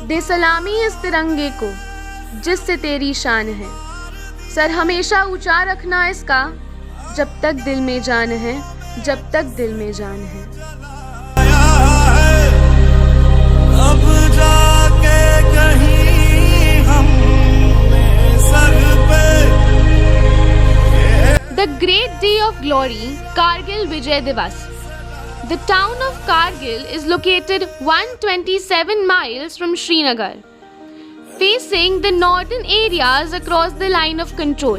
दे सलामी इस तिरंगे को जिससे तेरी शान है। सर हमेशा ऊंचा रखना इसका, जब तक दिल में जान है, जब तक दिल में जान है। अब जाके कहीं हमने सर पे The great day of glory, Kargil Vijay Divas. The town of Kargil is located 127 miles from Srinagar, facing the northern areas across the line of control.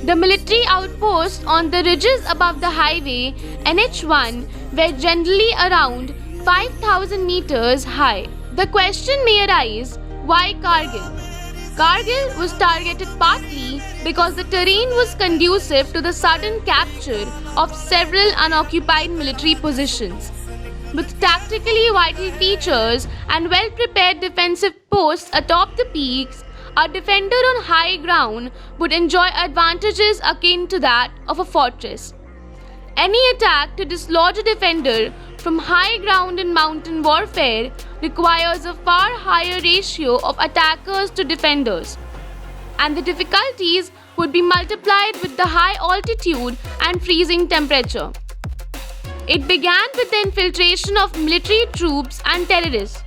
The military outposts on the ridges above the highway NH1 were generally around 5,000 meters high. The question may arise, why Kargil? Kargil was targeted partly because the terrain was conducive to the sudden capture of several unoccupied military positions. With tactically vital features and well-prepared defensive posts atop the peaks, a defender on high ground would enjoy advantages akin to that of a fortress. Any attack to dislodge a defender from high ground in mountain warfare requires a far higher ratio of attackers to defenders, and the difficulties would be multiplied with the high altitude and freezing temperature. It began with the infiltration of military troops and terrorists.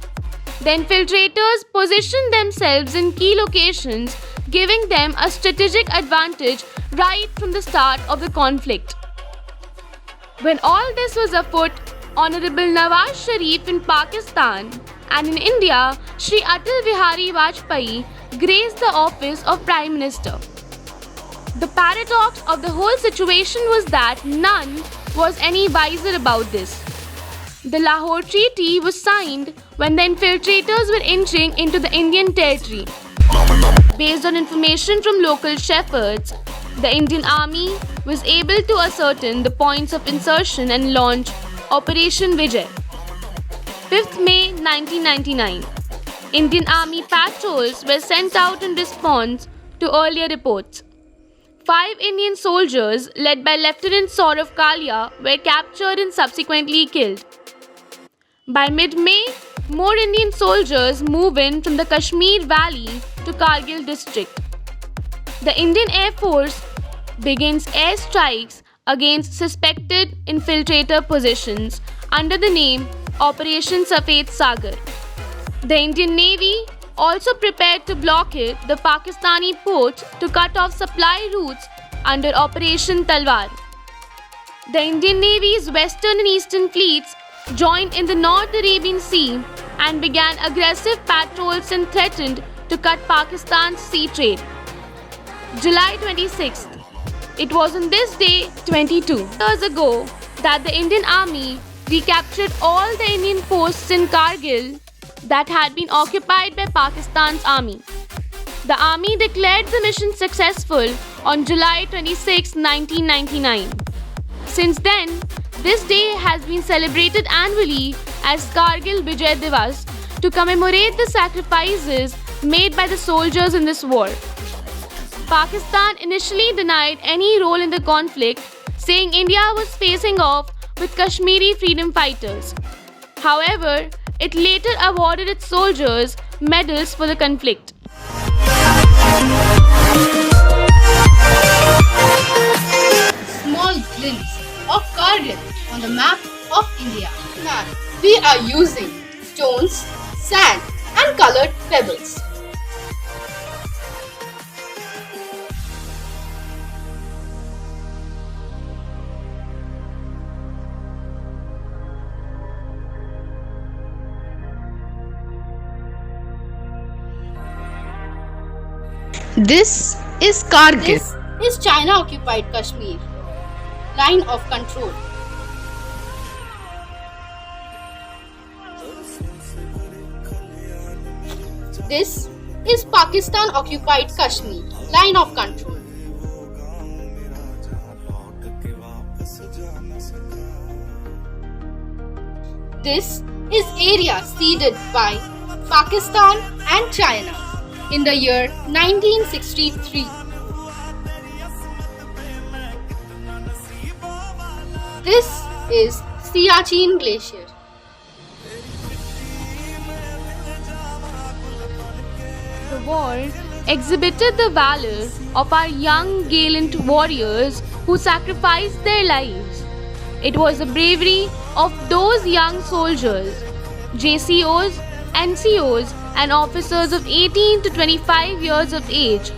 The infiltrators positioned themselves in key locations, giving them a strategic advantage right from the start of the conflict. When all this was afoot, Honorable Nawaz Sharif in Pakistan and in India, Shri Atal Bihari Vajpayee graced the office of Prime Minister. The paradox of the whole situation was that none was any wiser about this. The Lahore Treaty was signed when the infiltrators were inching into the Indian territory. Based on information from local shepherds, the Indian Army was able to ascertain the points of insertion and launch Operation Vijay. 5th May 1999. Indian Army patrols were sent out in response to earlier reports. 5 Indian soldiers, led by Lieutenant Saurav Kalia, were captured and subsequently killed. By mid-May, more Indian soldiers move in from the Kashmir Valley to Kargil district. The Indian Air Force begins airstrikes against suspected infiltrator positions under the name Operation Safed Sagar. The Indian Navy also prepared to blockade the Pakistani ports to cut off supply routes under Operation Talwar. The Indian Navy's western and eastern fleets joined in the North Arabian Sea and began aggressive patrols and threatened to cut Pakistan's sea trade. July 26th. It was on this day 22 years ago that the Indian Army recaptured all the Indian posts in Kargil that had been occupied by Pakistan's army. The army declared the mission successful on July 26, 1999. Since then, this day has been celebrated annually as Kargil Vijay Divas to commemorate the sacrifices made by the soldiers in this war. Pakistan initially denied any role in the conflict, saying India was facing off with Kashmiri freedom fighters. However, it later awarded its soldiers medals for the conflict. Small glimpse of Kargil on the map of India. Now, we are using stones, sand and colored pebbles. This is Kargil. This is China-occupied Kashmir. Line of control. This is Pakistan-occupied Kashmir. Line of control. This is area ceded by Pakistan and China in the year 1963. This is Siachen Glacier. the war exhibited the valor of our young gallant warriors who sacrificed their lives. It was the bravery of those young soldiers, JCOs, NCOs, and officers of 18 to 25 years of age,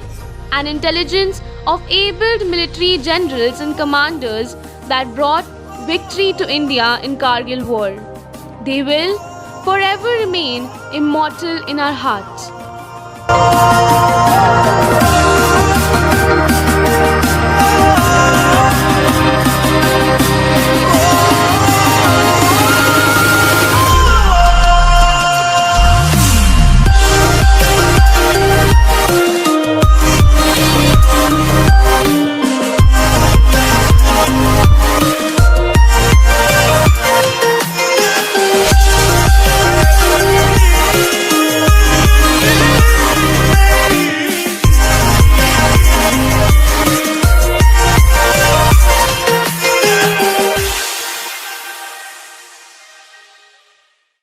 and intelligence of able military generals and commanders that brought victory to India in Kargil war. They will forever remain immortal in our hearts.